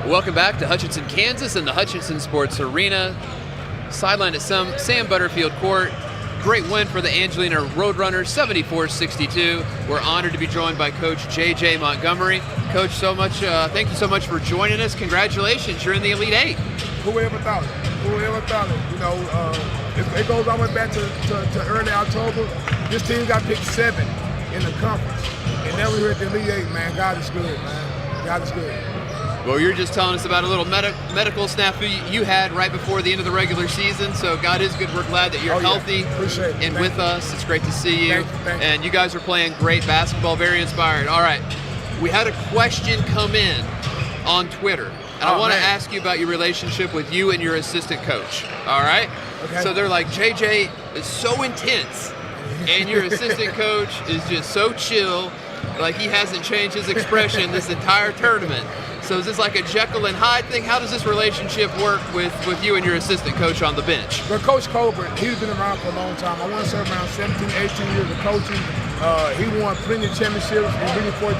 Welcome back to Hutchinson, Kansas and the Hutchinson Sports Arena. Sideline at Sam Butterfield Court. Great win for the Angelina Roadrunners, 74-62. We're honored to be joined by Coach JJ Montgomery. Coach, thank you so much for joining us. Congratulations, you're in the Elite Eight. Who would ever thought it? Who would ever thought it? You know, it goes all the way back to early October. This team got picked 7 in the conference. And now we're at the Elite Eight, man. God is good, man. God is good. Well, you're just telling us about a little medical snafu you had right before the end of the regular season, so God is good. We're glad that you're healthy and with us. It's great to see you. Thank you. And you guys are playing great basketball, very inspired. All right, we had a question come in on Twitter, and I want to ask you about your relationship with you and your assistant coach, all right? Okay. So they're like, JJ is so intense, and your assistant coach is just so chill, like he hasn't changed his expression this entire tournament. So is this like a Jekyll and Hyde thing? How does this relationship work with you and your assistant coach on the bench? Well, Coach Goble, he's been around for a long time. I want to say around 17, 18 years of coaching. He won plenty of championships in Region 14.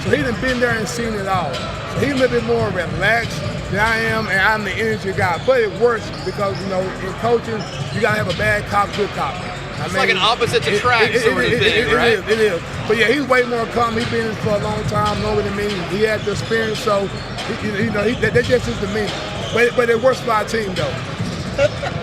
So he done been there and seen it all. So he's a little bit more relaxed than I am, and I'm the energy guy. But it works because, you know, in coaching, you got to have a bad cop, good cop. It's like an opposite attract sort of thing, right? It is. But yeah, he's way more calm. He's been in it for a long time, know what it means. He had the experience, so that just is the meaning. But it works for our team, though.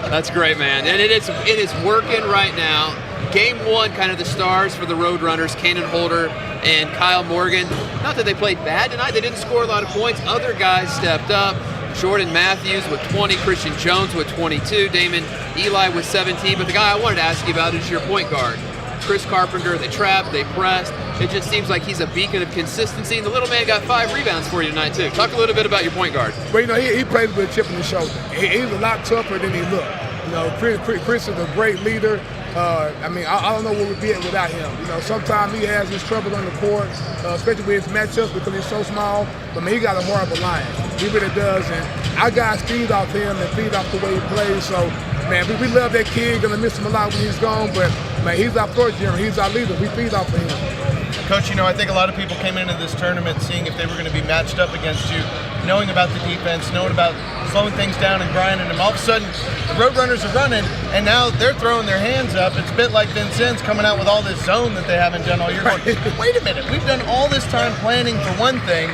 That's great, man. And it is working right now. Game 1, kind of the stars for the Roadrunners, Kanan Holder and Kyle Morgan. Not that they played bad tonight. They didn't score a lot of points. Other guys stepped up. Jordan Matthews with 20, Christian Jones with 22, Damon Eli with 17. But the guy I wanted to ask you about is your point guard, Chris Carpenter. They trapped, they pressed. It just seems like he's a beacon of consistency. And the little man got 5 rebounds for you tonight, too. Talk a little bit about your point guard. Well, you know, he plays with a chip on the shoulder. He's a lot tougher than he looked. You know, Chris is a great leader. I mean, I don't know where we'd be at without him. You know, sometimes he has his trouble on the court, especially with his matchups because he's so small. But, man, he got a horrible line. He really does. And our guys feed off him and feed off the way he plays. So, man, we love that kid. Going to miss him a lot when he's gone. But, man, he's our floor general. He's our leader. We feed off of him. Coach, you know, I think a lot of people came into this tournament seeing if they were going to be matched up against you, knowing about the defense, knowing about slowing things down and grinding them. All of a sudden, the Roadrunners are running, and now they're throwing their hands up. It's a bit like Vincennes coming out with all this zone that they haven't done all year. Going, wait a minute, we've done all this time planning for one thing,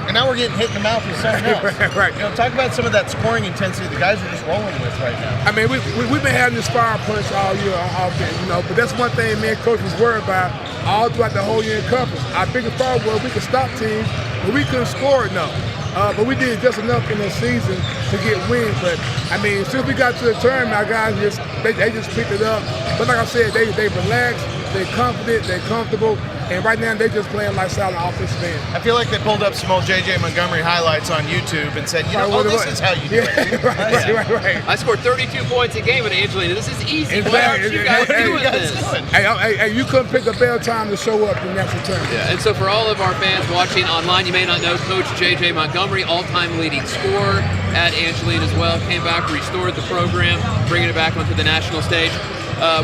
and now we're getting hit in the mouth with something else. Right. You know, talk about some of that scoring intensity the guys are just rolling with right now. I mean, we've been having this fire punch all year on offense, you know, but that's one thing me and Coach was worried about all throughout the whole year in conference. Our biggest problem was we could stop teams, but we couldn't score enough. But we did just enough in the season to get wins. But, I mean, since we got to the tournament, our guys they just picked it up. But like I said, they relaxed, they're confident, they're comfortable. And right now, they're just playing like solid offensive end. I feel like they pulled up some old JJ Montgomery highlights on YouTube and said, you know, this is how you do it. Right. I scored 32 points a game with Angelina. This is easy. Why aren't you guys doing this? Hey, you couldn't pick a better time to show up in that return. Yeah, and so for all of our fans watching online, you may not know Coach JJ Montgomery, all-time leading scorer at Angelina as well, came back, restored the program, bringing it back onto the national stage.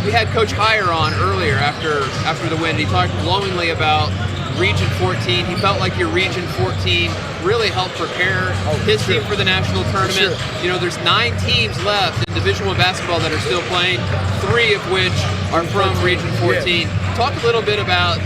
We had Coach Heyer on earlier after the win. He talked glowingly about Region 14. He felt like your Region 14 really helped prepare his team for the national tournament. You know, there's 9 teams left in Division I basketball that are still playing, 3 of which are from Region 14. Talk a little bit about,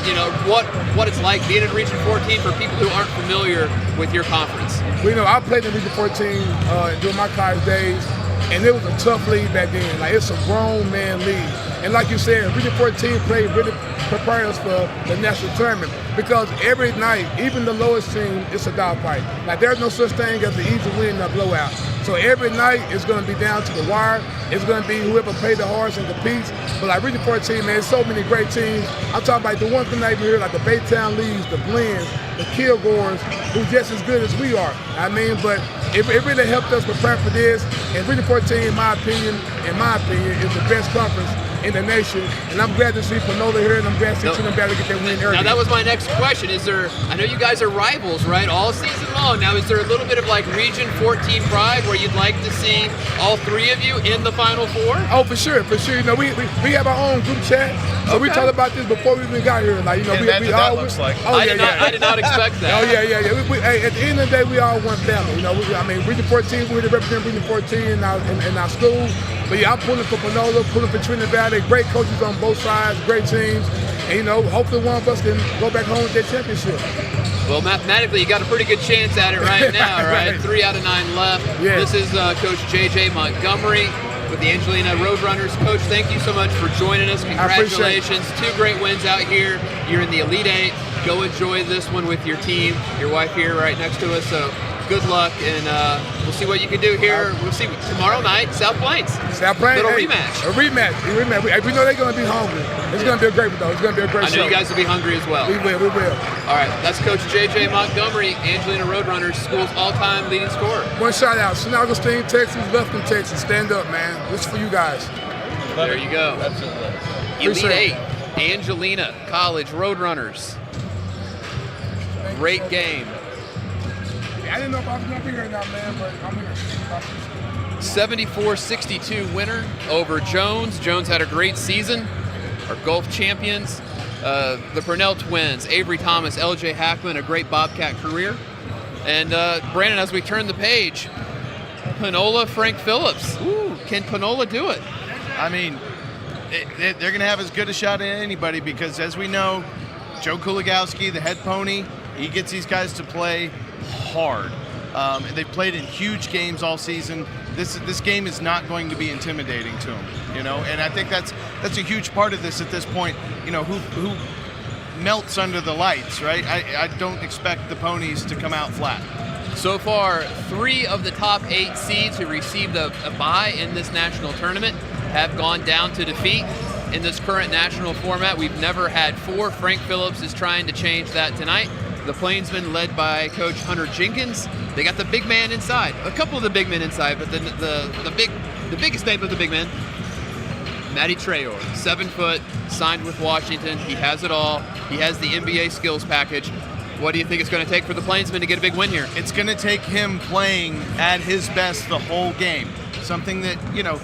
you know, what it's like being in Region 14 for people who aren't familiar with your conference. Well, you know, I played in Region 14 during my college days. And it was a tough league back then. Like, it's a grown man league. And like you said, Region 14 played really prepared us for the national tournament because every night, even the lowest team, it's a dogfight. Like, there's no such thing as an easy win or blowout. So every night it's going to be down to the wire. It's going to be whoever played the hardest and competes. But like Region 14, man, there's so many great teams. I'm talking about the ones tonight here, like the Baytown Leagues, the Blends, the Kilgores, who's just as good as we are. I mean, but it really helped us prepare for this. And Region 14, in my opinion, is the best conference in the nation. And I'm glad to see Panola here, and I'm glad to see Trinidad Valley get that win early. Now that was my next question. I know you guys are rivals, right, all season long. Now is there a little bit of like Region 14 pride where you'd like to see all three of you in the Final Four? Oh, for sure. You know, we have our own group chat. So we talked about this before we even got here. Like, you know, we all looks like. Oh, I did not expect that. Oh, yeah. Hey, at the end of the day, we all one family. You know, Region 14, we're to represent Region 14 in our school. But yeah, I'm pulling for Panola, pulling for Trinidad Valley. Great coaches on both sides, great teams. And, you know, hopefully one of us can go back home with that championship. Well, mathematically, you got a pretty good chance at it right now, right? 3 out of 9 left. Yeah. This is Coach JJ Montgomery with the Angelina Roadrunners. Coach, thank you so much for joining us. Congratulations. 2 great wins out here. You're in the Elite 8. Go enjoy this one with your team. Your wife here right next to us. So good luck, and we'll see what you can do here. We'll see tomorrow night, South Plains. Little rematch. A rematch. We know they're going to be hungry. It's going to be a great one, though. It's going to be a great show. I know you guys will be hungry as well. We will. All right, that's Coach JJ Montgomery, Angelina Roadrunners, school's all-time leading scorer. One shout out, St. Augustine, Texas, Lufkin, Texas. Stand up, man. This is for you guys. There you go. Absolutely. Elite 8, Angelina College Roadrunners. Great game. I didn't know if I was going to be here or not, man, but I'm here. 74-62 winner over Jones. Jones had a great season. Our Gulf champions. The Purnell twins, Avery Thomas, LJ Hackman, a great Bobcat career. And Brandon, as we turn the page, Panola, Frank Phillips. Ooh, can Panola do it? I mean, they're going to have as good a shot as anybody because, as we know, Joe Kuligowski, the head pony, he gets these guys to play hard. They've played in huge games all season. This game is not going to be intimidating to them, you know. And I think that's a huge part of this at this point. You know, who melts under the lights, right? I don't expect the ponies to come out flat. So far, 3 of the top 8 seeds who received a bye in this national tournament have gone down to defeat. In this current national format, we've never had 4. Frank Phillips is trying to change that tonight. The Plainsmen, led by Coach Hunter Jenkins, they got the big man inside. A couple of the big men inside, but the biggest name of the big men, Matty Trayor, 7 foot, signed with Washington. He has it all. He has the NBA skills package. What do you think it's going to take for the Plainsmen to get a big win here? It's going to take him playing at his best the whole game. Something that, you know,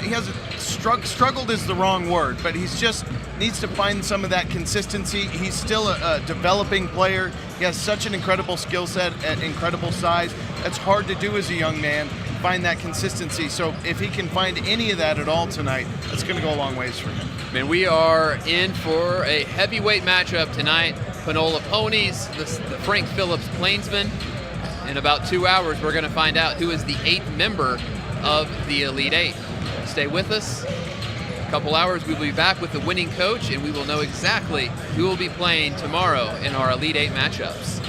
he hasn't struggled is the wrong word, but he's just needs to find some of that consistency. He's still a developing player. He has such an incredible skill set at incredible size. That's hard to do as a young man, find that consistency. So if he can find any of that at all tonight, that's going to go a long ways for him. Man, we are in for a heavyweight matchup tonight. Panola Ponies, the Frank Phillips Plainsmen. In about 2 hours, we're going to find out who is the 8th member of the Elite 8. Stay with us. A couple hours, we'll be back with the winning coach, and we will know exactly who will be playing tomorrow in our Elite 8 matchups.